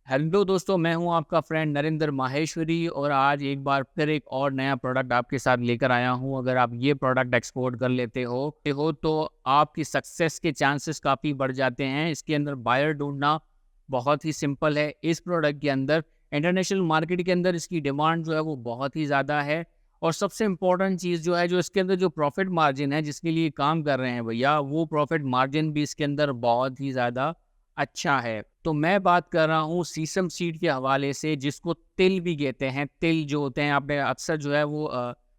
Hello दोस्तों, मैं हूं आपका फ्रेंड नरेंद्र माहेश्वरी और आज एक बार फिर एक और नया प्रोडक्ट आपके साथ लेकर आया हूं। अगर आप ये प्रोडक्ट एक्सपोर्ट कर लेते हो तो आपकी सक्सेस के चांसेस काफ़ी बढ़ जाते हैं। इसके अंदर बायर ढूंढना बहुत ही सिंपल है। इस प्रोडक्ट के अंदर इंटरनेशनल मार्केट के अंदर इसकी डिमांड जो है वो बहुत ही ज़्यादा है। और सबसे इम्पोर्टेंट चीज़ जो है, जो इसके अंदर जो प्रॉफिट मार्जिन है जिसके लिए काम कर रहे हैं भैया, वो प्रॉफिट मार्जिन भी इसके अंदर बहुत ही ज़्यादा अच्छा है। तो मैं बात कर रहा हूँ सीसम सीड के हवाले से, जिसको तिल भी कहते हैं। तिल जो होते हैं, आपने अक्सर जो है वो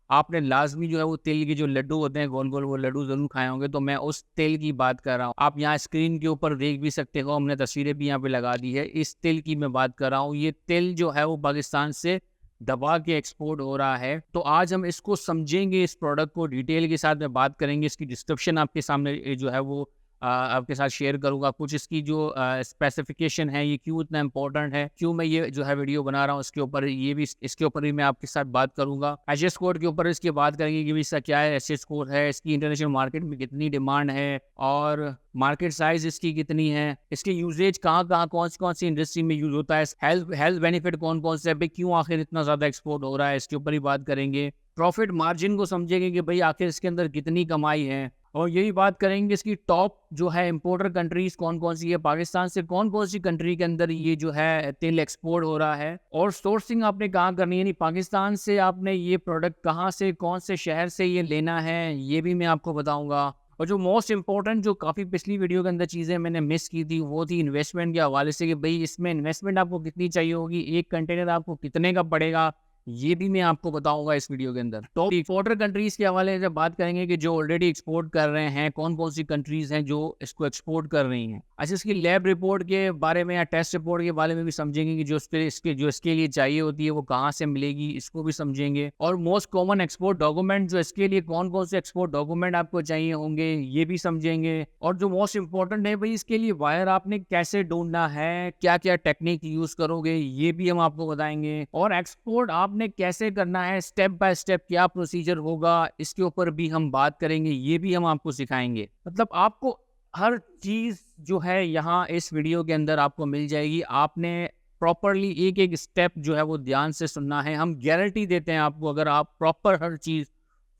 आपने लाज़मी जो है वो तिल के जो लड्डू होते हैं गोल-गोल, वो लड्डू ज़रूर खाए होंगे। तो मैं उस तिल की बात कर रहा हूँ। आप यहाँ स्क्रीन के ऊपर देख भी सकते हो, हमने तस्वीरें भी यहाँ पे लगा दी है। इस तिल की मैं बात कर रहा हूँ। ये तिल जो है वो पाकिस्तान से दबा के एक्सपोर्ट हो रहा है। तो आज हम इसको समझेंगे, इस प्रोडक्ट को डिटेल के साथ में बात करेंगे। इसकी डिस्क्रिप्शन आपके सामने जो है वो आपके साथ शेयर करूँगा। कुछ इसकी जो स्पेसिफिकेशन है, ये क्यों इतना इम्पोर्टेंट है, क्यों मैं ये जो है वीडियो बना रहा हूँ, इसके ऊपर ये भी इसके ऊपर भी मैं आपके साथ बात करूँगा। एचएस कोड के ऊपर इसकी बात करेंगे कि इसका क्या है, एचएस कोड है, इसकी इंटरनेशनल मार्केट में कितनी डिमांड है और मार्केट साइज इसकी कितनी है, इसके यूजेज कहाँ-कहाँ, कौन सी इंडस्ट्री में यूज़ होता है, हेल्थ हेल्थ बेनिफिट कौन-कौन से है, क्यों आखिर इतना ज़्यादा एक्सपोर्ट हो रहा है, इसके ऊपर ही बात करेंगे। प्रॉफिट मार्जिन को समझेंगे कि भाई आखिर इसके अंदर कितनी कमाई है। और यही बात करेंगे इसकी टॉप जो है इंपोर्टर कंट्रीज कौन-कौन सी है, पाकिस्तान से कौन-कौन सी कंट्री के अंदर ये जो है तेल एक्सपोर्ट हो रहा है, और सोर्सिंग आपने कहाँ करनी है, यानी पाकिस्तान से आपने ये प्रोडक्ट कहाँ से, कौन से शहर से ये लेना है, ये भी मैं आपको बताऊँगा। और जो मोस्ट इम्पोर्टेंट, जो काफ़ी पिछली वीडियो के अंदर चीज़ें मैंने मिस की थी, वो थी इन्वेस्टमेंट के हवाले से कि भई इसमें इन्वेस्टमेंट आपको कितनी चाहिए होगी, एक कंटेनर आपको कितने का पड़ेगा, ये भी मैं आपको बताऊँगा इस वीडियो के अंदर। तो एक्सपोर्टर कंट्रीज़ के हवाले से बात करेंगे कि जो ऑलरेडी एक्सपोर्ट कर रहे हैं, कौन-कौन सी कंट्रीज़ हैं जो इसको एक्सपोर्ट कर रही हैं। अच्छा, इसकी लैब रिपोर्ट के बारे में या टेस्ट रिपोर्ट के बारे में भी समझेंगे कि जो इसके लिए चाहिए होती है वो कहाँ से मिलेगी, इसको भी समझेंगे। और मोस्ट कॉमन एक्सपोर्ट डॉक्यूमेंट, जो इसके लिए कौन-कौन से एक्सपोर्ट डॉक्यूमेंट आपको चाहिए होंगे, ये भी समझेंगे। और जो मोस्ट इम्पोर्टेंट है भई, इसके लिए वायर आपने कैसे ढूँढना है, क्या-क्या टेक्निक यूज़ करोगे, ये भी हम आपको बताएँगे। और एक्सपोर्ट आपने कैसे करना है, स्टेप बाय स्टेप क्या प्रोसीजर होगा, इसके ऊपर भी हम बात करेंगे, ये भी हम आपको सिखाएँगे। मतलब आपको हर चीज़ जो है यहाँ इस वीडियो के अंदर आपको मिल जाएगी। आपने प्रॉपरली एक-एक स्टेप जो है वो ध्यान से सुनना है। हम गारंटी देते हैं आपको, अगर आप प्रॉपर हर चीज़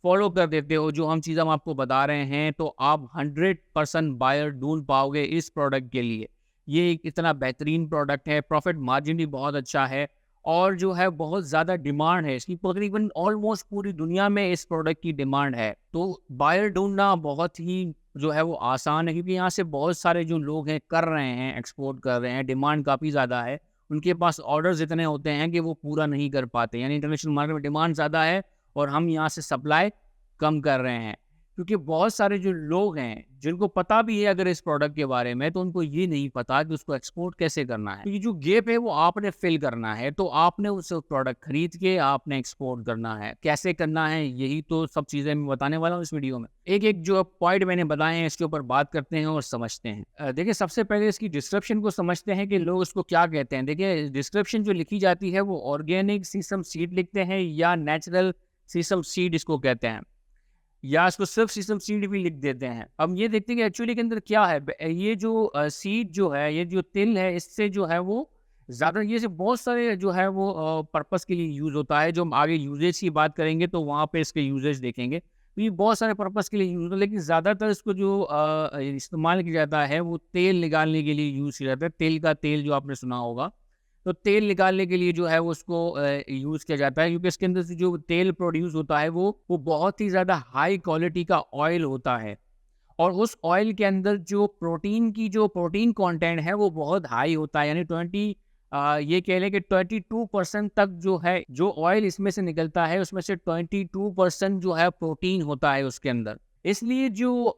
फॉलो कर देते हो, जो हम आपको बता रहे हैं, तो आप 100% बायर ढूँढ पाओगे इस प्रोडक्ट के लिए। ये एक इतना बेहतरीन प्रोडक्ट है, प्रॉफिट मार्जिन भी बहुत अच्छा है और जो है बहुत ज़्यादा डिमांड है इसकी। तकरीबन ऑलमोस्ट पूरी दुनिया में इस प्रोडक्ट की डिमांड है। तो बायर ढूँढना बहुत ही जो है वो आसान है, क्योंकि यहाँ से बहुत सारे जो लोग हैं कर रहे हैं, एक्सपोर्ट कर रहे हैं, डिमांड काफ़ी ज़्यादा है। उनके पास ऑर्डर्स इतने होते हैं कि वो पूरा नहीं कर पाते, यानी इंटरनेशनल मार्केट में डिमांड ज़्यादा है और हम यहाँ से सप्लाई कम कर रहे हैं। क्योंकि बहुत सारे जो लोग हैं जिनको पता भी है अगर इस प्रोडक्ट के बारे में, तो उनको ये नहीं पता कि उसको एक्सपोर्ट कैसे करना है। तो ये जो गैप है वो आपने फिल करना है। तो आपने उस प्रोडक्ट खरीद के आपने एक्सपोर्ट करना है। कैसे करना है, यही तो सब चीज़ें मैं बताने वाला हूँ इस वीडियो में। एक-एक जो पॉइंट मैंने बताए हैं, इसके ऊपर बात करते हैं और समझते हैं। देखिए, सबसे पहले इसकी डिस्क्रिप्शन को समझते हैं कि लोग उसको क्या कहते हैं। देखिए, डिस्क्रिप्शन जो लिखी जाती है वो ऑर्गेनिक सीसम सीड लिखते हैं या नेचुरल सीसम सीड इसको कहते हैं, या इसको सिर्फ सीसम सीड भी लिख देते हैं। अब ये देखते हैं कि एक्चुअली के अंदर क्या है। ये जो सीड जो है, ये जो तिल है, इससे जो है वो ज़्यादा, ये से बहुत सारे जो है वो पर्पस के लिए यूज़ होता है। जो हम आगे यूजेज की बात करेंगे तो वहाँ पे इसके यूजेज देखेंगे। तो ये बहुत सारे पर्पस के लिए यूज़ होता है, लेकिन ज़्यादातर इसको जो इस्तेमाल किया जाता है वो तेल निकालने के लिए यूज़ किया जाता है। तिल का तेल जो आपने सुना होगा, तो तेल निकालने के लिए जो है वो उसको यूज़ किया जाता है, क्योंकि इसके अंदर से जो तेल प्रोड्यूस होता है वो बहुत ही ज़्यादा हाई क्वालिटी का ऑयल होता है। और उस ऑयल के अंदर जो प्रोटीन कंटेंट है वो बहुत हाई होता है, यानी ये कह लें कि 22% तक जो है, जो ऑयल इसमें से निकलता है उसमें से 22% जो है प्रोटीन होता है उसके अंदर। इसलिए जो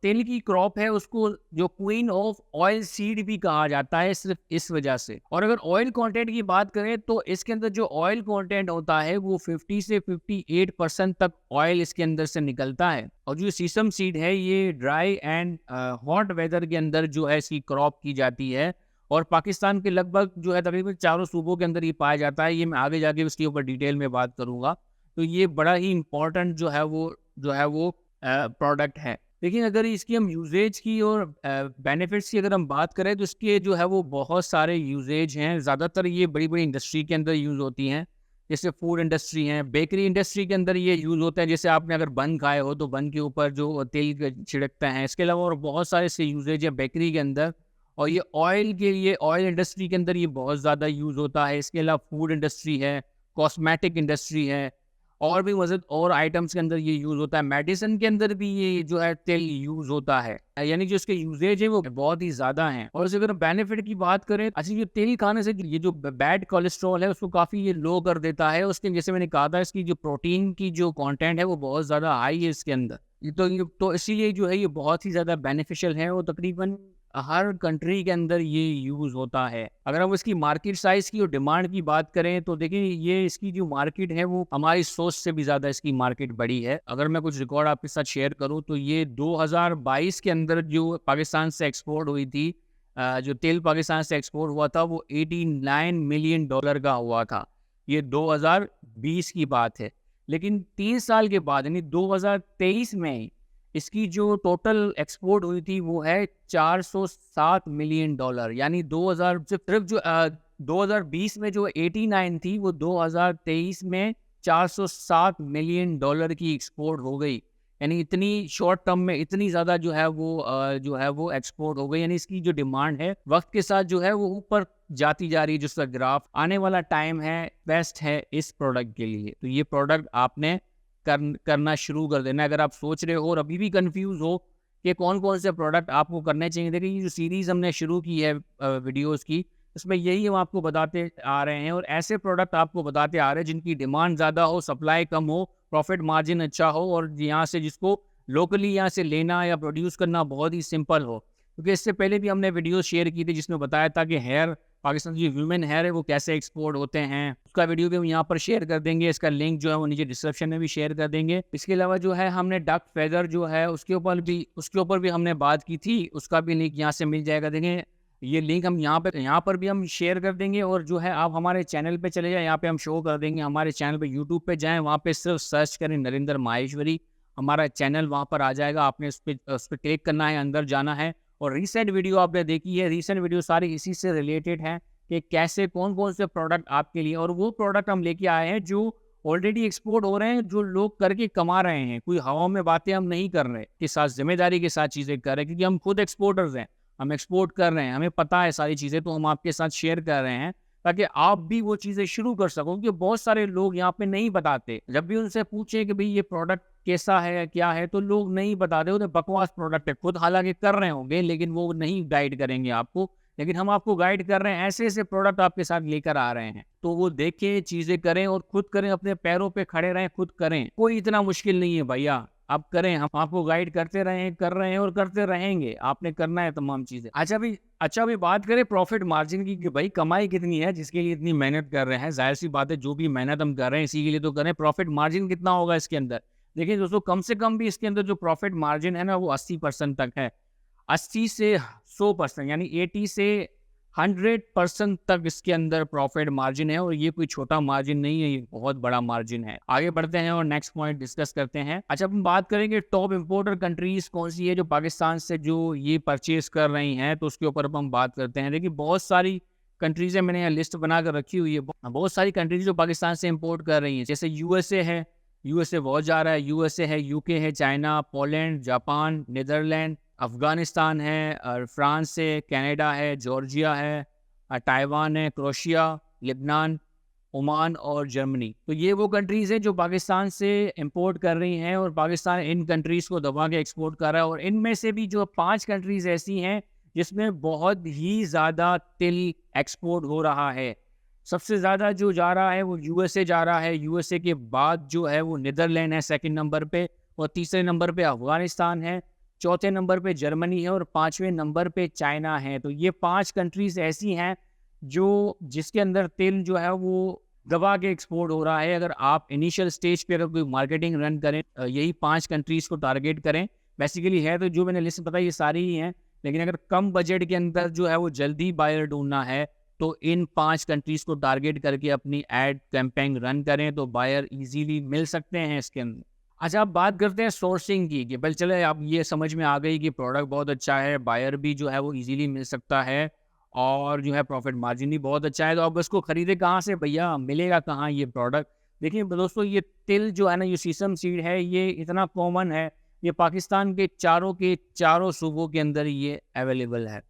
तेल की क्रॉप है उसको जो क्वीन ऑफ ऑयल सीड भी कहा जाता है, सिर्फ इस वजह से। और अगर ऑयल कंटेंट की बात करें तो इसके अंदर जो ऑयल कंटेंट होता है वो 50 से 58% तक ऑयल इसके अंदर से निकलता है। और जो सीसम सीड है ये ड्राई एंड हॉट वेदर के अंदर जो है इसकी क्रॉप की जाती है, और पाकिस्तान के लगभग जो है तकरीबन चारों सूबों के अंदर ये पाया जाता है। ये मैं आगे जाके उसके ऊपर डिटेल में बात करूंगा। तो ये बड़ा ही इम्पोर्टेंट जो है वो प्रोडक्ट है। लेकिन अगर इसकी हम यूज़ेज की और बेनिफिट्स की अगर हम बात करें तो इसके जो है वो बहुत सारे यूज़ेज हैं। ज़्यादातर ये बड़ी-बड़ी इंडस्ट्री के अंदर यूज़ होती हैं। जैसे फूड इंडस्ट्री है, बेकरी इंडस्ट्री के अंदर ये यूज़ होता है। जैसे आपने अगर बन खाए हो तो बन के ऊपर जो तेल छिड़कते हैं। इसके अलावा और बहुत सारे इसके यूज़ेज है बेकरी के अंदर। और ये ऑयल के लिए ऑयल इंडस्ट्री के अंदर ये बहुत ज़्यादा यूज़ होता है। इसके अलावा फूड इंडस्ट्री है, कॉस्मेटिक इंडस्ट्री है, और भी मज़ीद और आइटम्स के अंदर ये यूज़ होता है। मेडिसिन के अंदर भी ये जो है तेल यूज़ होता है। यानी जो इसके यूसेज है वो बहुत ही ज़्यादा हैं। और अगर बेनिफिट की बात करें, अच्छा ये तेल खाने से ये जो बैड कोलेस्ट्रॉल है उसको काफ़ी ये लो कर देता है। उसके जैसे मैंने कहा था, इसकी जो प्रोटीन की जो कंटेंट है वो बहुत ज़्यादा हाई है इसके अंदर। ये तो इसीलिए जो है ये बहुत ही ज़्यादा बेनिफिशियल है और तकरीबन हर कंट्री के अंदर ये यूज़ होता है। अगर हम इसकी मार्केट साइज़ की और डिमांड की बात करें तो देखिए ये इसकी जो मार्केट है वो हमारी सोच से भी ज़्यादा इसकी मार्केट बड़ी है। अगर मैं कुछ रिकॉर्ड आपके साथ शेयर करूँ तो ये 2022 के अंदर जो पाकिस्तान से एक्सपोर्ट हुई थी, जो तेल पाकिस्तान से एक्सपोर्ट हुआ था वो $89 मिलियन का हुआ था। ये 2020 की बात है। लेकिन 3 साल के बाद यानी 2023 में इसकी जो टोटल एक्सपोर्ट हुई थी वो है $407 मिलियन। यानी 2000 सिर्फ जो 2020 में जो 89 थी वो 2023 में $407 मिलियन की एक्सपोर्ट हो गई। यानी इतनी शॉर्ट टर्म में इतनी ज़्यादा जो है वो एक्सपोर्ट हो गई। यानी इसकी जो डिमांड है वक्त के साथ जो है वो ऊपर जाती जा रही है। जिसका ग्राफ आने वाला टाइम है बेस्ट है इस प्रोडक्ट के लिए। तो ये प्रोडक्ट आपने करना शुरू कर देना। अगर आप सोच रहे हो और अभी भी कंफ्यूज हो कि कौन कौन से प्रोडक्ट आपको करने चाहिए, देखिए ये जो सीरीज़ हमने शुरू की है वीडियोस की, इसमें यही हम आपको बताते आ रहे हैं और ऐसे प्रोडक्ट आपको बताते आ रहे हैं जिनकी डिमांड ज़्यादा हो, सप्लाई कम हो, प्रॉफिट मार्जिन अच्छा हो और यहाँ से जिसको लोकली यहाँ से लेना या प्रोड्यूस करना बहुत ही सिंपल हो। क्योंकि इससे पहले भी हमने वीडियो शेयर की थी जिसमें बताया था कि हेयर पाकिस्तान की ह्यूमन हेयर है वो कैसे एक्सपोर्ट होते हैं। उसका वीडियो भी हम यहाँ पर शेयर कर देंगे। इसका लिंक जो है वो नीचे डिस्क्रिप्शन में भी शेयर कर देंगे। इसके अलावा जो है हमने डक फेदर जो है उसके ऊपर भी हमने बात की थी। उसका भी लिंक यहाँ से मिल जाएगा। देखें ये लिंक हम यहाँ पर भी हम शेयर कर देंगे। और जो है आप हमारे चैनल पे चले जाए, यहाँ पे हम शो कर देंगे। हमारे चैनल पे यूट्यूब पे जाएँ, वहाँ पे सिर्फ सर्च करें नरेंद्र माहेश्वरी, हमारा चैनल वहाँ पर आ जाएगा। आपने उस पर क्लिक करना है, अंदर जाना है और रीसेंट वीडियो आपने देखी है। रीसेंट वीडियो सारी इसी से रिलेटेड है कि कैसे कौन कौन से प्रोडक्ट आपके लिए, और वो प्रोडक्ट हम लेके आए हैं जो ऑलरेडी एक्सपोर्ट हो रहे हैं, जो लोग करके कमा रहे हैं। कोई हवा में बातें हम नहीं कर रहे, के साथ जिम्मेदारी के साथ चीज़ें कर रहे हैं, क्योंकि हम खुद एक्सपोर्टर्स हैं, हम एक्सपोर्ट कर रहे हैं, हमें पता है सारी चीज़ें, तो हम आपके साथ शेयर कर रहे हैं ताकि आप भी वो चीज़ें शुरू कर सको। क्योंकि बहुत सारे लोग यहाँ पे नहीं बताते। जब भी उनसे पूछे कि भाई ये प्रोडक्ट कैसा है क्या है, तो लोग नहीं बताते, उन्हें बकवास प्रोडक्ट है, खुद हालांकि कर रहे होंगे लेकिन वो नहीं गाइड करेंगे आपको। लेकिन हम आपको गाइड कर रहे हैं, ऐसे ऐसे प्रोडक्ट आपके साथ लेकर आ रहे हैं, तो वो देखें, चीज़ें करें और खुद करें, अपने पैरों पे खड़े रहें, खुद करें। कोई इतना मुश्किल नहीं है भैया, आप करें, हम आपको गाइड करते रहे, कर रहे हैं और करते रहेंगे। आपने करना है तमाम चीज़ें। अच्छा भी बात करें प्रॉफिट मार्जिन की कि भाई कमाई कितनी है, जिसके लिए इतनी मेहनत कर रहे हैं। जाहिर सी बात है, जो भी मेहनत हम कर रहे हैं इसी के लिए तो कर रहे हैं। प्रॉफिट मार्जिन कितना होगा इसके अंदर? देखिए दोस्तों, कम से कम भी इसके अंदर जो प्रॉफिट मार्जिन है ना वो 80% तक है। 80 से 100% यानी 80 से 100% तक इसके अंदर प्रॉफिट मार्जिन है। और ये कोई छोटा मार्जिन नहीं है, ये बहुत बड़ा मार्जिन है। आगे बढ़ते हैं और नेक्स्ट पॉइंट डिस्कस करते हैं। अच्छा, हम बात करेंगे टॉप इंपोर्टर कंट्रीज कौन सी है जो पाकिस्तान से जो ये परचेज कर रही हैं, तो उसके ऊपर हम बात करते हैं। देखिए बहुत सारी कंट्रीज है, मैंने यहाँ लिस्ट बनाकर रखी हुई है। बहुत सारी कंट्रीज जो पाकिस्तान से इम्पोर्ट कर रही हैं, जैसे यूएसए है, यूएसए बहुत जा रहा है, यूएसए है, यूके है, China, Poland, Japan, Netherland, Afghanistan है, और फ्रांस है, कनाडा है, जॉर्जिया है, ताइवान है, क्रोशिया, लेबनान, ओमान और जर्मनी। तो ये वो कंट्रीज़ हैं जो पाकिस्तान से इंपोर्ट कर रही हैं और पाकिस्तान इन कंट्रीज़ को दबा के एक्सपोर्ट कर रहा है। और इनमें से भी जो 5 कंट्रीज़ ऐसी हैं जिसमें बहुत ही ज़्यादा तिल एक्सपोर्ट हो रहा है। सबसे ज़्यादा जो जा रहा है वो यूएसए जा रहा है। यूएसए के बाद जो है वो नीदरलैंड है सेकंड नंबर पे, और तीसरे नंबर पे अफ़गानिस्तान है, चौथे नंबर पे जर्मनी है और 5वें नंबर पे चाइना है। तो ये 5 कंट्रीज़ ऐसी हैं जिसके अंदर तेल जो है वो दबा के एक्सपोर्ट हो रहा है। अगर आप इनिशियल स्टेज पे अगर कोई मार्केटिंग रन करें, यही 5 कंट्रीज़ को टारगेट करें। बेसिकली है तो जो मैंने लिस्ट बताई ये सारी ही हैं, लेकिन अगर कम बजट के अंदर जो है वो जल्दी बायर ढूंढना है तो इन 5 कंट्रीज़ को टारगेट करके अपनी एड कैंपेन रन करें तो बायर इजीली मिल सकते हैं इसके अंदर। अच्छा, आप बात करते हैं सोर्सिंग की कि भाई चले अब ये समझ में आ गई कि प्रोडक्ट बहुत अच्छा है, बायर भी जो है वो ईज़िली मिल सकता है और जो है प्रॉफ़िट मार्जिन भी बहुत अच्छा है, तो अब इसको खरीदें कहाँ से भैया? मिलेगा कहाँ ये प्रोडक्ट? देखिए दोस्तों, ये तिल जो है ना, ये सीसम सीड है, ये इतना कॉमन है, ये पाकिस्तान के चारों सूबों के अंदर ये अवेलेबल है।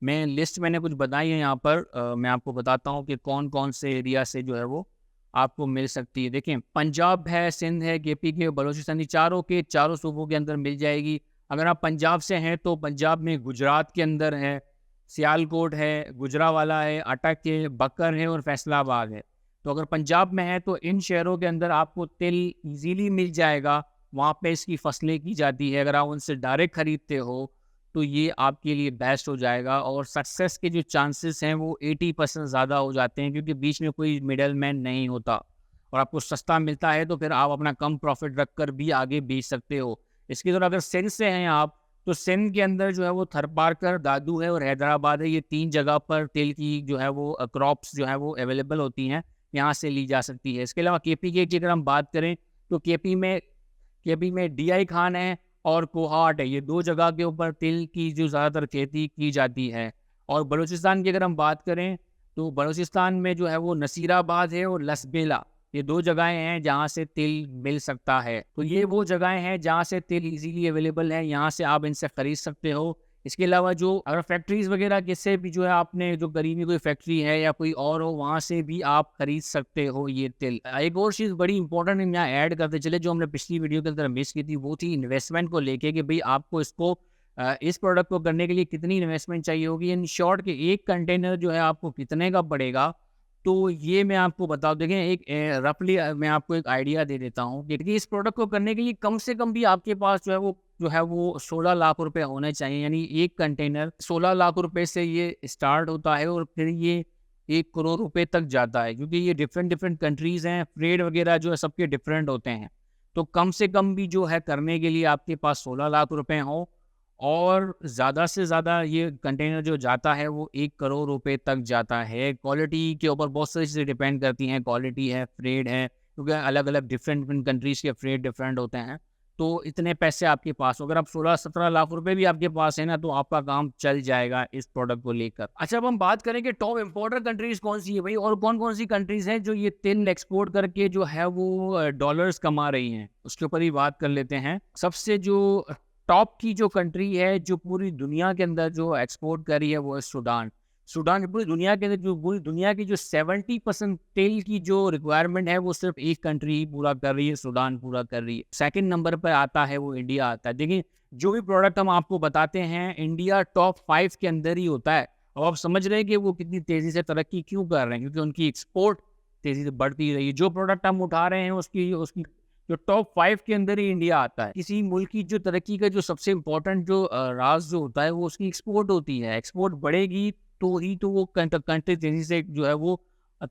मैंने कुछ बताई है यहाँ पर, मैं आपको बताता हूँ कि कौन-कौन से एरिया से जो है वो आपको मिल सकती है। देखिए, पंजाब है, सिंध है, केपी के, बलूचिस्तान, ये चारों के चारों सूबों के अंदर मिल जाएगी। अगर आप पंजाब से हैं तो पंजाब में गुजरात के अंदर है, सियालकोट है, गुजरांवाला है, अटक है, बक्कर है और फैसलाबाद है। तो अगर पंजाब में है तो इन शहरों के अंदर आपको तिल ईज़िली मिल जाएगा। वहाँ पे इसकी फसलें की जाती है। अगर आप उनसे डायरेक्ट खरीदते हो तो ये आपके लिए बेस्ट हो जाएगा और सक्सेस के जो चांसेस हैं वो 80% ज़्यादा हो जाते हैं, क्योंकि बीच में कोई मिडल मैन नहीं होता और आपको सस्ता मिलता है, तो फिर आप अपना कम प्रॉफिट रख कर भी आगे बेच सकते हो। इसकी तरह अगर सिंध से हैं आप, तो सिंध के अंदर जो है वो थरपारकर, दादू है और हैदराबाद है। ये 3 जगह पर तिल की जो है वो क्रॉप्स जो है वो अवेलेबल होती हैं, यहाँ से ली जा सकती है। इसके अलावा केपी की अगर हम बात करें तो केपी में डीआई खान है और कोहाट है। ये 2 जगह के ऊपर तिल की जो ज़्यादातर खेती की जाती है। और बलूचिस्तान की अगर हम बात करें तो बलूचिस्तान में जो है वो नसीराबाद है और लसबेला, ये 2 जगहें हैं जहाँ से तिल मिल सकता है। तो ये वो जगहें हैं जहाँ से तिल ईज़िली अवेलेबल है, यहाँ से आप इनसे खरीद सकते हो। इसके अलावा जो अगर फैक्ट्रीज़ वगैरह किससे भी जो है आपने जो करीबी कोई फैक्ट्री है या कोई और हो, वहाँ से भी आप खरीद सकते हो ये तिल। एक और चीज़ बड़ी इंपॉर्टेंट हम यहाँ ऐड करते चले, जो हमने पिछली वीडियो के अंदर मिस की थी, वो थी इन्वेस्टमेंट को लेके कि भई आपको इसको इस प्रोडक्ट को करने के लिए कितनी इन्वेस्टमेंट चाहिए होगी। इन शॉर्ट कि एक कंटेनर जो है आपको कितने का पड़ेगा, तो ये मैं आपको बता दूँ। देखिए, एक रफली मैं आपको एक आइडिया दे देता हूँ कि इस प्रोडक्ट को करने के लिए कम से कम भी आपके पास जो है वो 16 लाख रुपए होने चाहिए। यानी एक कंटेनर 16 लाख रुपए से ये स्टार्ट होता है और फिर ये 1 करोड़ रुपए तक जाता है, क्योंकि ये डिफरेंट डिफरेंट कंट्रीज़ हैं, फ्रेड वगैरह जो है सबके डिफरेंट होते हैं। तो कम से कम भी जो है करने के लिए आपके पास 16 लाख रुपए हों और ज़्यादा से ज़्यादा ये कंटेनर जो जाता है वो 1 करोड़ रुपए तक जाता है। क्वालिटी के ऊपर बहुत सारी चीज़ें डिपेंड करती हैं, क्वालिटी है, फ्रेड है, क्योंकि अलग-अलग डिफरेंट कंट्रीज़ के फ्रेड डिफरेंट होते हैं। तो इतने पैसे आपके पास हो, अगर आप 16-17 लाख रुपए भी आपके पास है ना, तो आपका काम चल जाएगा इस प्रोडक्ट को लेकर। अच्छा, अब हम बात करें कि टॉप इम्पोर्टर कंट्रीज़ कौन-सी है भई, और कौन-कौन सी कंट्रीज़ हैं जो ये तिल एक्सपोर्ट करके जो है वो डॉलर्स कमा रही हैं, उसके ऊपर ही बात कर लेते हैं। सबसे जो टॉप की जो कंट्री है जो पूरी दुनिया के अंदर जो एक्सपोर्ट कर रही है वो है सूडान। सूडान पूरी दुनिया के अंदर जो पूरी दुनिया की जो 70% तेल की जो रिक्वायरमेंट है वो सिर्फ एक कंट्री ही पूरा कर रही है, सूडान पूरा कर रही है। सेकंड नंबर पर आता है वो इंडिया आता है। देखिए, जो भी प्रोडक्ट हम आपको बताते हैं इंडिया टॉप 5 के अंदर ही होता है। अब आप समझ रहे हैं कि वो कितनी तेज़ी से तरक्की क्यों कर रहे हैं, क्योंकि उनकी एक्सपोर्ट तेज़ी से बढ़ती रही है। जो प्रोडक्ट हम उठा रहे हैं उसकी उसकी जो टॉप 5 के अंदर ही इंडिया आता है। किसी मुल्क की जो तरक्की का जो सबसे इम्पोर्टेंट जो राज़ जो होता है वो उसकी एक्सपोर्ट होती है। एक्सपोर्ट बढ़ेगी तो ही तो वो कंट्री तेज़ी से जो है वो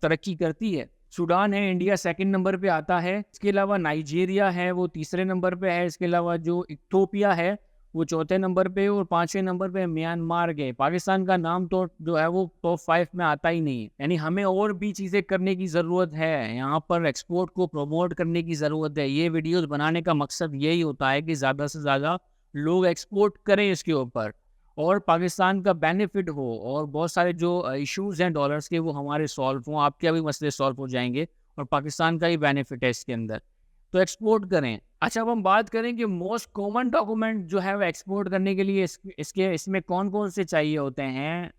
तरक्की करती है। सूडान है, इंडिया सेकंड नंबर पे आता है। इसके अलावा नाइजीरिया है, वो तीसरे नंबर पे है। इसके अलावा जो इथियोपिया है वो चौथे नंबर पे, और 5वें नंबर पे म्यांमार के। पाकिस्तान का नाम तो जो है वो टॉप 5 में आता ही नहीं है। यानी हमें और भी चीज़ें करने की ज़रूरत है। यहाँ पर एक्सपोर्ट को प्रमोट करने की ज़रूरत है। ये वीडियोज़ बनाने का मकसद यही होता है कि ज़्यादा से ज़्यादा लोग एक्सपोर्ट करें इसके ऊपर और पाकिस्तान का बेनिफिट हो, और बहुत सारे जो इश्यूज़ हैं डॉलर्स के वो हमारे सॉल्व हों, आपके भी मसले सॉल्व हो जाएँगे और पाकिस्तान का ही बेनिफिट है इसके अंदर। तो एक्सपोर्ट करें। अच्छा, अब हम बात करें कि मोस्ट कॉमन डॉक्यूमेंट जो है वो एक्सपोर्ट करने के लिए इसमें कौन-कौन से चाहिए होते हैं।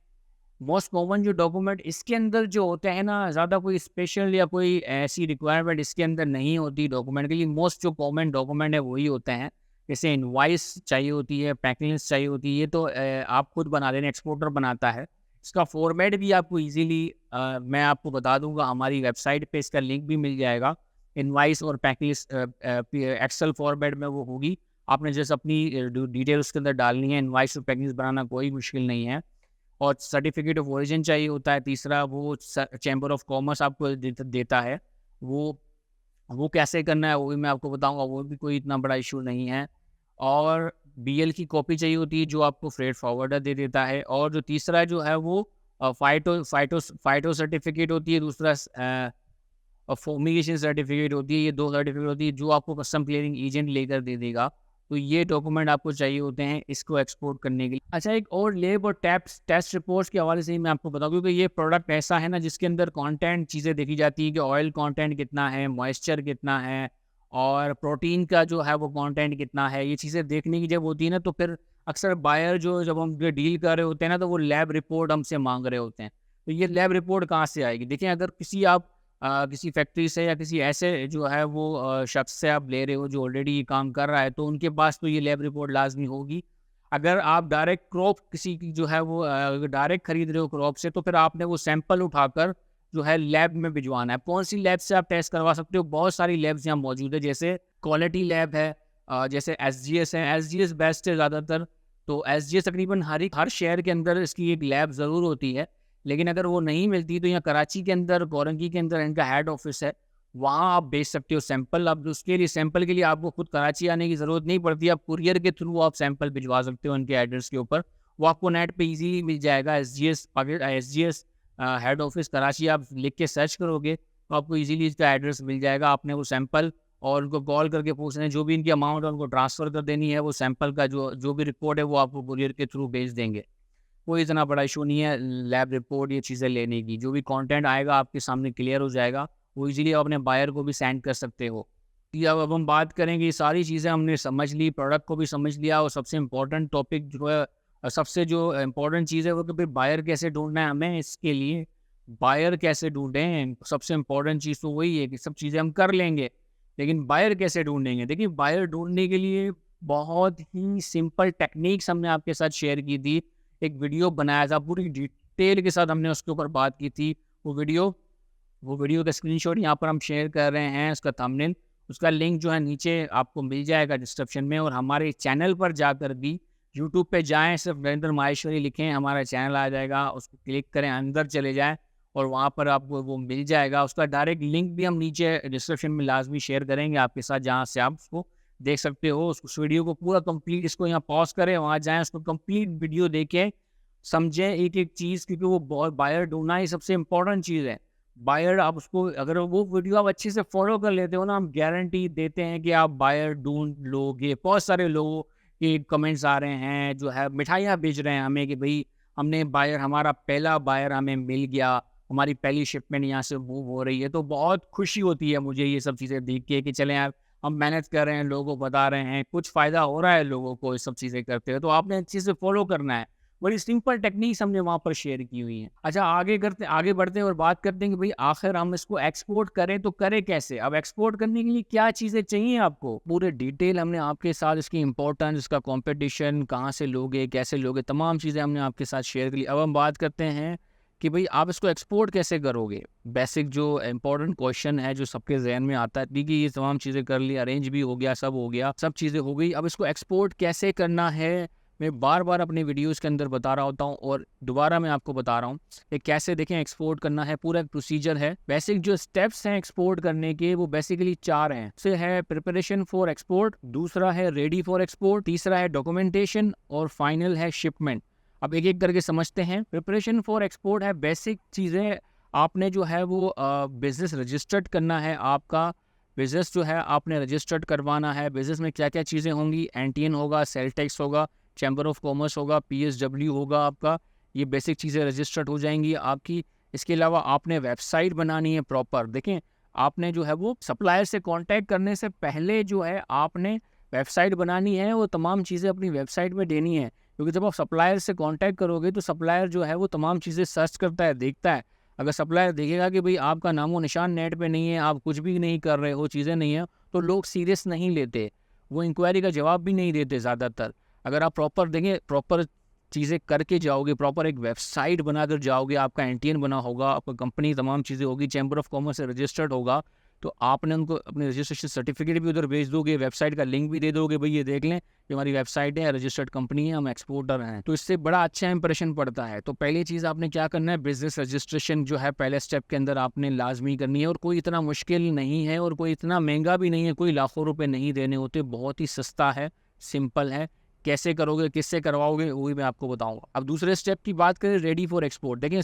मोस्ट कॉमन जो डॉक्यूमेंट इसके अंदर जो होते हैं ना, ज़्यादा कोई स्पेशल या कोई ऐसी रिक्वायरमेंट इसके अंदर नहीं होती डॉक्यूमेंट के लिए। मोस्ट जो कॉमन डॉक्यूमेंट है वही होते हैं। जैसे इनवॉइस चाहिए होती है, पैकिंग लिस्ट चाहिए होती है, ये तो आप खुद बना देना, एक्सपोर्टर बनाता है। इसका फॉर्मेट भी आपको ईज़िली मैं आपको बता दूँगा, हमारी वेबसाइट पे इसका लिंक भी मिल जाएगा। इनवॉइस और पैकिंग लिस्ट एक्सेल फॉर्मेट में वो होगी। आपने जैसे अपनी डिटेल उसके अंदर डालनी है। इनवॉइस और पैकिंग लिस्ट बनाना कोई मुश्किल नहीं है। और सर्टिफिकेट ऑफ ओरिजिन चाहिए होता है। तीसरा वो चैम्बर ऑफ कॉमर्स आपको देता है। वो कैसे करना है वो भी मैं आपको बताऊंगा, वो भी कोई इतना बड़ा इशू नहीं है। और बीएल की कॉपी चाहिए होती है जो आपको फ्रेट फॉरवर्डर दे देता है। और जो तीसरा जो है वो फाइटो सर्टिफिकेट होती है। दूसरा और फॉर्मिगेशन सर्टिफिकेट होती है, ये 2 सर्टिफिकेट होती है जो आपको कस्टम क्लियरिंग एजेंट लेकर दे देगा। तो ये डॉक्यूमेंट आपको चाहिए होते हैं इसको एक्सपोर्ट करने के लिए। अच्छा, एक और लैब और टेस्ट रिपोर्ट्स के हवाले से ही मैं आपको बताऊँ, क्योंकि ये प्रोडक्ट ऐसा है ना जिसके अंदर कंटेंट चीज़ें देखी जाती है कि ऑयल कंटेंट कितना है, मॉइस्चर कितना है और प्रोटीन का जो है वो कंटेंट कितना है। ये चीज़ें देखने की जब होती है ना, तो फिर अक्सर बायर जो जब हम डील कर रहे होते हैं ना, तो वो लैब रिपोर्ट हमसे मांग रहे होते हैं। तो ये लैब रिपोर्ट कहाँ से आएगी? देखिए, अगर किसी फैक्ट्री से या किसी ऐसे जो है वो शख्स से आप ले रहे हो जो ऑलरेडी ये काम कर रहा है, तो उनके पास तो ये लैब रिपोर्ट लाजमी होगी। अगर आप डायरेक्ट क्रॉप किसी की जो है वो डायरेक्ट खरीद रहे हो क्रॉप से, तो फिर आपने वो सैंपल उठाकर जो है लैब में भिजवाना है। कौन सी लैब से आप टेस्ट करवा सकते हो? बहुत सारी लैब्स यहाँ मौजूद है, जैसे क्वालिटी लैब है, जैसे एसजीएस है। एसजीएस बेस्ट है ज़्यादातर। तो एसजीएस तकरीबन हर शहर के अंदर इसकी एक लैब ज़रूर होती है। लेकिन अगर वो नहीं मिलती तो यहाँ कराची के अंदर, गोरंगी के अंदर इनका हेड ऑफिस है, वहाँ आप भेज सकते हो सैंपल। अब उसके लिए सैंपल के लिए आपको खुद कराची आने की ज़रूरत नहीं पड़ती, आप कुरियर के थ्रू आप सैंपल भिजवा सकते हो उनके एड्रेस के ऊपर। वो आपको नेट पे इजीली मिल जाएगा। एसजीएस हेड ऑफिस कराची आप लिख के सर्च करोगे तो आपको इजीली इसका एड्रेस मिल जाएगा। आपने वो सैंपल और उनको कॉल करके पूछना है, जो भी इनकी अमाउंट है उनको ट्रांसफ़र कर देनी है। वो सैंपल का जो भी रिपोर्ट है वो आपको कुरियर के थ्रू भेज देंगे। कोई इतना बड़ा इशू नहीं है लैब रिपोर्ट ये चीज़ें लेने की। जो भी कंटेंट आएगा आपके सामने क्लियर हो जाएगा, वो इजीली आप अपने बायर को भी सेंड कर सकते हो। कि अब हम बात करेंगे, ये सारी चीज़ें हमने समझ ली, प्रोडक्ट को भी समझ लिया, और सबसे इम्पोर्टेंट टॉपिक जो है, सबसे जो इम्पोर्टेंट चीज़ है वो कि भाई बायर कैसे ढूँढना है हमें। इसके लिए बायर कैसे ढूँढें, सबसे इम्पोर्टेंट चीज़ तो वही है कि सब चीज़ें हम कर लेंगे, लेकिन बायर कैसे ढूँढेंगे? देखिए, बायर ढूँढने के लिए बहुत ही सिंपल टेक्निक्स हमने आपके साथ शेयर की थी। एक वीडियो बनाया था, पूरी डिटेल के साथ हमने उसके ऊपर बात की थी। वो वीडियो का स्क्रीनशॉट यहाँ पर हम शेयर कर रहे हैं, उसका थंबनेल, उसका लिंक जो है नीचे आपको मिल जाएगा डिस्क्रिप्शन में। और हमारे चैनल पर जाकर भी यूट्यूब पे जाएँ, सिर्फ नरेंद्र माहेश्वरी लिखें, हमारा चैनल आ जाएगा, उसको क्लिक करें, अंदर चले जाएँ और वहाँ पर आपको वो मिल जाएगा। उसका डायरेक्ट लिंक भी हम नीचे डिस्क्रिप्शन में लाजमी शेयर करेंगे आपके साथ, जहाँ से आप उसको देख सकते हो। उस वीडियो को पूरा कंप्लीट, इसको यहाँ पॉज़ करें, वहाँ जाएँ, उसको कंप्लीट वीडियो देखें, समझें एक-एक चीज़, क्योंकि वो बहुत बायर ढूँढना ही सबसे इम्पोर्टेंट चीज़ है। बायर आप उसको, अगर वो वीडियो आप अच्छे से फ़ॉलो कर लेते हो ना, हम गारंटी देते हैं कि आप बायर ढूँढ लोगे। बहुत सारे लोगों के कमेंट्स आ रहे हैं, जो है मिठाइयाँ भेज रहे हैं हमें कि भई हमारा पहला बायर हमें मिल गया, हमारी पहली शिपमेंट यहाँ से मूव हो रही है। तो बहुत खुशी होती है मुझे ये सब चीज़ें देख के कि चलें यार, हम मेहनत कर रहे हैं, लोगों को बता रहे हैं, कुछ फ़ायदा हो रहा है लोगों को ये सब चीज़ें करते हुए, तो आपने अच्छे से फ़ॉलो करना है। बड़ी सिंपल टेक्निक्स हमने वहाँ पर शेयर की हुई हैं। अच्छा, आगे बढ़ते हैं और बात करते हैं कि भई आखिर हम इसको एक्सपोर्ट करें तो करें कैसे? अब एक्सपोर्ट करने के लिए क्या चीज़ें चाहिए आपको? पूरे डिटेल हमने आपके साथ, इसकी इम्पोर्टेंस, इसका कॉम्पिटिशन, कहाँ से लोगे, कैसे लोगे, तमाम चीज़ें हमने आपके साथ शेयर की। अब हम बात करते हैं कि भई आप इसको एक्सपोर्ट कैसे करोगे? बेसिक जो इम्पोर्टेंट क्वेश्चन है जो सबके ज़हन में आता है। देखिए, ये तमाम चीज़ें कर ली, अरेंज भी हो गया, सब चीज़ें हो गई। अब इसको एक्सपोर्ट कैसे करना है, मैं बार-बार अपने वीडियोज़ के अंदर बता रहा होता हूँ और दोबारा मैं आपको बता रहा हूँ कि कैसे देखें एक्सपोर्ट करना है। पूरा एक प्रोसीजर है। बेसिक जो स्टेप्स हैं एक्सपोर्ट करने के, वो बेसिकली 4 हैं। से है प्रिपरेशन फॉर एक्सपोर्ट, दूसरा है रेडी फॉर एक्सपोर्ट, तीसरा है डॉक्यूमेंटेशन और फाइनल है शिपमेंट। अब एक-एक करके समझते हैं। प्रिपरेशन फॉर एक्सपोर्ट है बेसिक चीज़ें। आपने जो है वो बिज़नेस रजिस्टर्ड करना है। आपका बिज़नेस जो है आपने रजिस्टर्ड करवाना है। बिज़नेस में क्या-क्या चीज़ें होंगी? एनटीएन होगा, सेल टैक्स होगा, चैम्बर ऑफ कॉमर्स होगा, पीएसडब्ल्यू होगा आपका। ये बेसिक चीज़ें रजिस्टर्ड हो जाएंगी आपकी। इसके अलावा आपने वेबसाइट बनानी है प्रॉपर। देखें, आपने जो है वो सप्लायर से कांटेक्ट करने से पहले जो है आपने वेबसाइट बनानी है। वो तमाम चीज़ें अपनी वेबसाइट में देनी है, क्योंकि जब आप सप्लायर से कांटेक्ट करोगे तो सप्लायर जो है वो तमाम चीज़ें सर्च करता है, देखता है। अगर सप्लायर देखेगा कि भाई आपका नामो निशान नेट पे नहीं है, आप कुछ भी नहीं कर रहे हो, चीज़ें नहीं है, तो लोग सीरियस नहीं लेते, वो इंक्वायरी का जवाब भी नहीं देते ज़्यादातर। अगर आप प्रॉपर देंगे, प्रॉपर चीज़ें करके जाओगे, प्रॉपर एक वेबसाइट बनाकर जाओगे, आपका एनटीएन बना होगा, आपका कंपनी तमाम चीज़ें होगी, चैम्बर ऑफ कॉमर्स से रजिस्टर्ड होगा, तो आपने उनको अपनी रजिस्ट्रेशन सर्टिफिकेट भी उधर भेज दोगे, वेबसाइट का लिंक भी दे दोगे, भाई ये देख लें कि हमारी वेबसाइट है, रजिस्टर्ड कंपनी है, हम एक्सपोर्टर हैं। तो इससे बड़ा अच्छा इंप्रेशन पड़ता है। तो पहली चीज़ आपने क्या करना है, बिजनेस रजिस्ट्रेशन जो है पहले स्टेप के अंदर आपने लाजमी करनी है। और कोई इतना मुश्किल नहीं है और कोई इतना महंगा भी नहीं है, कोई लाखों रुपये नहीं देने होते, बहुत ही सस्ता है, सिंपल है। कैसे करोगे, किससे करवाओगे, वो भी मैं आपको बताऊंगा। अब दूसरे स्टेप की बात करें, रेडी फॉर एक्सपोर्ट। देखिए,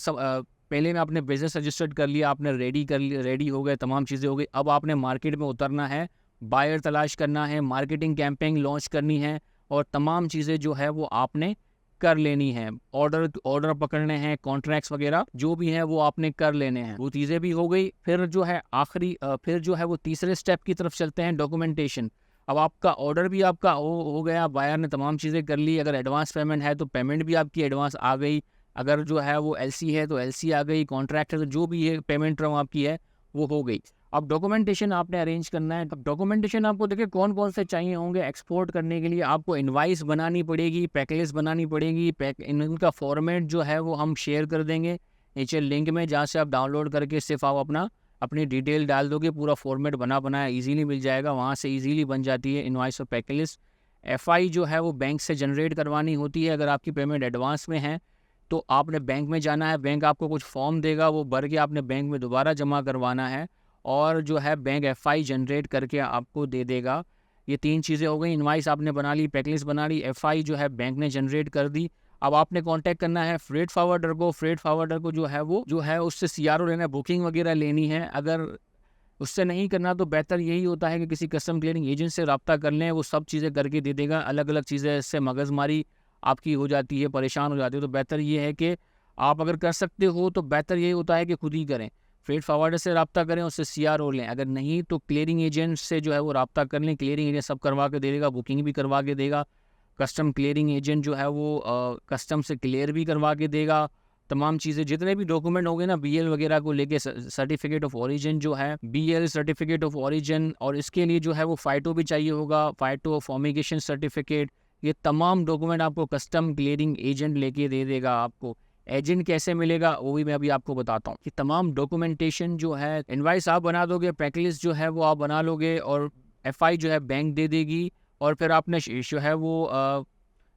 पहले में आपने बिजनेस रजिस्टर्ड कर लिया, आपने रेडी कर लिया, रेडी हो गए, तमाम चीज़ें हो गई। अब आपने मार्केट में उतरना है, बायर तलाश करना है, मार्केटिंग कैंपेन लॉन्च करनी है और तमाम चीज़ें जो है वो आपने कर लेनी है। ऑर्डर पकड़ने हैं, कॉन्ट्रैक्ट्स वगैरह जो भी हैं वो आपने कर लेने हैं। वो चीज़ें भी हो गई। फिर जो है फिर जो है वो तीसरे स्टेप की तरफ चलते हैं, डॉक्यूमेंटेशन। अब आपका ऑर्डर भी आपका हो गया, बायर ने तमाम चीज़ें कर ली। अगर एडवांस पेमेंट है तो पेमेंट भी आपकी एडवांस आ गई। अगर जो है वो एलसी है तो एलसी आ गई, कॉन्ट्रैक्ट है तो जो भी है पेमेंट टर्म आपकी है वो हो गई। अब डॉक्यूमेंटेशन आपने अरेंज करना है। अब डॉक्यूमेंटेशन आपको देखिए कौन कौन से चाहिए होंगे एक्सपोर्ट करने के लिए। आपको इनवाइस बनानी पड़ेगी, पैकलिस्ट बनानी पड़ेगी। इनका फॉर्मेट जो है वो हम शेयर कर देंगे नीचे लिंक में, जहाँ से आप डाउनलोड करके सिर्फ आप अपनी डिटेल डाल दोगे, पूरा फॉर्मेट बनाया इजीली मिल जाएगा। वहाँ से इजीली बन जाती है इनवाइस और पैकलिस्ट। एफआई जो है वो बैंक से जनरेट करवानी होती है। अगर आपकी पेमेंट एडवांस में है तो आपने बैंक में जाना है, बैंक आपको कुछ फॉर्म देगा, वो भर के आपने बैंक में दोबारा जमा करवाना है और जो है बैंक एफआई जनरेट करके आपको दे देगा। ये 3 चीज़ें हो गई। इनवाइस आपने बना ली, पैकलिस्ट बना ली, एफआई जो है बैंक ने जनरेट कर दी। अब आपने कांटेक्ट करना है फ्रेट फॉरवर्डर को। फ्रेट फॉरवर्डर को जो है उससे सीआरओ लेना है, बुकिंग वगैरह लेनी है। अगर उससे नहीं करना तो बेहतर यही होता है कि किसी कस्टम क्लियरिंग एजेंट से रब्ता कर लें, वो सब चीज़ें करके दे देगा। अलग अलग चीज़ें इससे मगजमारी आपकी हो जाती है, परेशान हो जाती है। तो बेहतर ये है कि आप अगर कर सकते हो तो बेहतर यही होता है कि खुद ही करें। फ्रेट फॉरवर्डर से रब्ता करें, उससे सीआरओ लें। अगर नहीं तो क्लियरिंग एजेंट से जो है वो रब्ता कर लें। क्लियरिंग एजेंट सब करवा के दे देगा, बुकिंग भी करवा के देगा। कस्टम क्लियरिंग एजेंट जो है वो कस्टम से क्लियर भी करवा के देगा। तमाम चीज़ें जितने भी डॉक्यूमेंट होंगे ना बीएल वगैरह को लेके, सर्टिफिकेट ऑफ ओरिजिन जो है, बीएल सर्टिफिकेट ऑफ ओरिजिन, और इसके लिए जो है वो फाइटो भी चाहिए होगा, फाइटो फॉर्मिगेशन सर्टिफिकेट। ये तमाम डॉक्यूमेंट आपको कस्टम क्लियरिंग एजेंट लेके दे देगा। आपको एजेंट कैसे मिलेगा वो भी मैं अभी आपको बताता हूँ कि तमाम डॉक्यूमेंटेशन जो है, इनवाइस आप बना दोगे, पैकलिस्ट जो है वो आप बना लोगे और एफआई जो है बैंक दे देगी। और फिर आपने जो है वो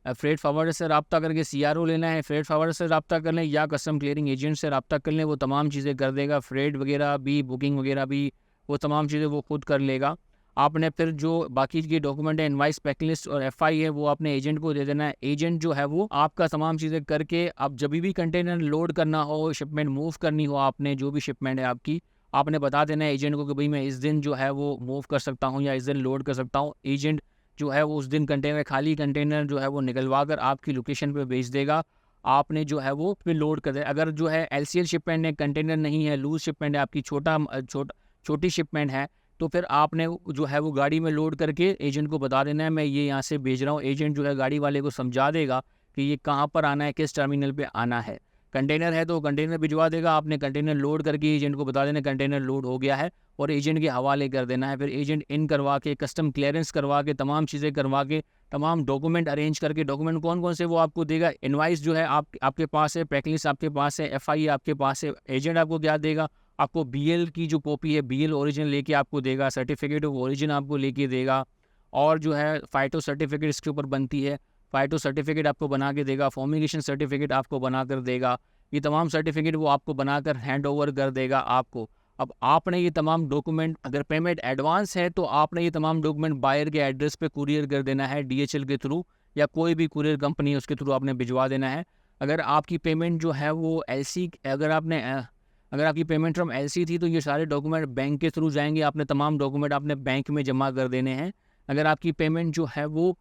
फ्रेट फॉरवर्डर से रब्ता करके सीआरओ लेना है। फ्रेट फॉरवर्डर से रब्ता कर लें या कस्टम क्लियरिंग एजेंट से रब्ता कर लें, वो तमाम चीज़ें कर देगा। फ्रेट वगैरह भी, बुकिंग वगैरह भी, वो तमाम चीज़ें वो खुद कर लेगा। आपने फिर जो बाकी के डॉक्यूमेंट है, इनवाइस, पैकलिस्ट और एफआई है, वो आपने एजेंट को दे देना है। एजेंट जो है वो आपका तमाम चीज़ें करके, अब जब भी कंटेनर लोड करना हो, शिपमेंट मूव करनी हो, आपने जो भी शिपमेंट है आपकी, आपने बता देना है एजेंट को कि भाई मैं इस दिन जो है वो मूव कर सकता हूँ या इस दिन लोड कर सकता हूँ। एजेंट जो है वो उस दिन खाली कंटेनर जो है वो निकलवा कर आपकी लोकेशन पे भेज देगा। आपने जो है वो फिर लोड कर दे। अगर जो है एलसीएल शिपमेंट है, कंटेनर नहीं है, लूज शिपमेंट है, आपकी छोटी शिपमेंट है, तो फिर आपने जो है वो गाड़ी में लोड करके एजेंट को बता देना है मैं ये यहाँ से भेज रहा हूँ। एजेंट जो है गाड़ी वाले को समझा देगा कि ये कहाँ पर आना है, किस टर्मिनल पे आना है। कंटेनर है तो कंटेनर भिजवा देगा। आपने कंटेनर लोड करके एजेंट को बता देना कंटेनर लोड हो गया है और एजेंट के हवाले कर देना है। फिर एजेंट इन करवा के, कस्टम क्लियरेंस करवा के, तमाम चीज़ें करवा के, तमाम डॉक्यूमेंट अरेंज करके, डॉक्यूमेंट कौन कौन से वो आपको देगा। इनवाइस जो है आपके पास है, पैकलिस्ट आपके पास है, एफआई आपके पास है। एजेंट आपको क्या देगा, आपको बीएल की जो कॉपी है, बीएल ओरिजिन लेके आपको देगा, सर्टिफिकेट ऑफ ओरिजिन आपको लेके देगा, और जो है फाइटो सर्टिफिकेट इसके ऊपर बनती है, फाइटो सर्टिफिकेट आपको बना के देगा, फॉर्मिगेशन सर्टिफिकेट आपको बना कर देगा। ये तमाम सर्टिफिकेट वो आपको बनाकर हैंड ओवर कर देगा आपको। अब आपने ये तमाम डॉक्यूमेंट, अगर पेमेंट एडवांस है तो आपने ये तमाम डॉक्यूमेंट बायर के एड्रेस पे कुरियर कर देना है, डीएचएल के थ्रू या कोई भी कुरियर कंपनी है उसके थ्रू आपने भिजवा देना है। अगर आपकी पेमेंट जो है वो एलसी, अगर आपकी पेमेंट फ्रॉम एलसी थी तो ये सारे डॉक्यूमेंट बैंक के थ्रू जाएंगे। आपने तमाम डॉक्यूमेंट आपने बैंक में जमा कर देने हैं। अगर आपकी पेमेंट जो है वो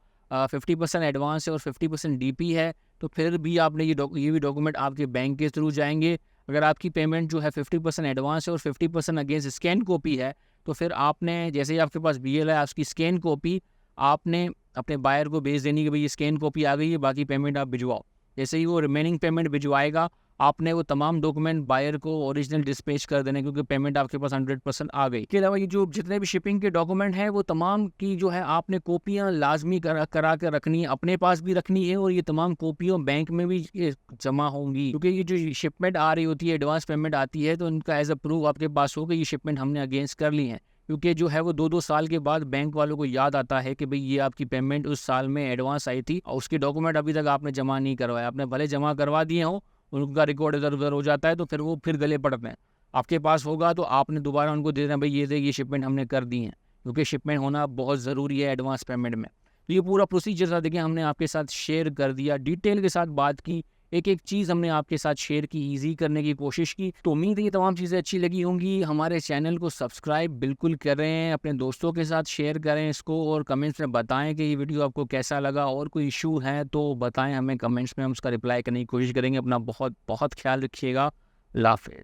50% एडवांस है और 50% डीपी है तो फिर भी आपने ये भी डॉक्यूमेंट आपके बैंक के थ्रू जाएंगे। अगर आपकी पेमेंट जो है 50% एडवांस है और 50% अगेंस्ट स्कैन कॉपी है तो फिर आपने, जैसे ही आपके पास बीएल है, उसकी स्कैन कॉपी आपने अपने बायर को भेज देनी कि भाई ये स्कैन कॉपी आ गई है, बाकी पेमेंट आप भिजवाओ। जैसे ही वो रिमेनिंग पेमेंट भिजवाएगा आपने वो तमाम डॉक्यूमेंट बायर को ओरिजिनल डिस्पैच कर देने, क्योंकि पेमेंट आपके पास 100% आ गई। इसके अलावा ये जो जितने भी शिपिंग के डॉक्यूमेंट हैं वो तमाम की जो है आपने कॉपियाँ लाजमी करा कर रखनी है, अपने पास भी रखनी है और ये तमाम कॉपियों बैंक में भी जमा होंगी। क्योंकि ये जो शिपमेंट आ रही होती है, एडवांस पेमेंट आती है, तो इनका एज अ प्रूफ आपके पास हो कि ये शिपमेंट हमने अगेंस्ट कर ली है। क्योंकि जो है वो 2-2 साल के बाद बैंक वालों को याद आता है कि भाई ये आपकी पेमेंट उस साल में एडवांस आई थी और उसके डॉक्यूमेंट अभी तक आपने जमा नहीं करवाया। आपने भले जमा करवा दिए हो, उनका रिकॉर्ड इधर उधर हो जाता है तो फिर वो फिर गले पड़ते हैं। आपके पास होगा तो आपने दोबारा उनको दे देना, भाई ये शिपमेंट हमने कर दी है, क्योंकि शिपमेंट होना बहुत ज़रूरी है एडवांस पेमेंट में। तो ये पूरा प्रोसीजर था, देखिए हमने आपके साथ शेयर कर दिया, डिटेल के साथ बात की एक एक चीज़ हमने आपके साथ शेयर की, ईजी करने की कोशिश की। तो उम्मीद है ये तमाम चीज़ें अच्छी लगी होंगी। हमारे चैनल को सब्सक्राइब बिल्कुल करें, अपने दोस्तों के साथ शेयर करें इसको, और कमेंट्स में बताएं कि ये वीडियो आपको कैसा लगा। और कोई इशू है तो बताएं हमें कमेंट्स में, हम उसका रिप्लाई करने की कोशिश करेंगे। अपना बहुत बहुत ख्याल रखिएगा। अल्लाह हाफ़िज़।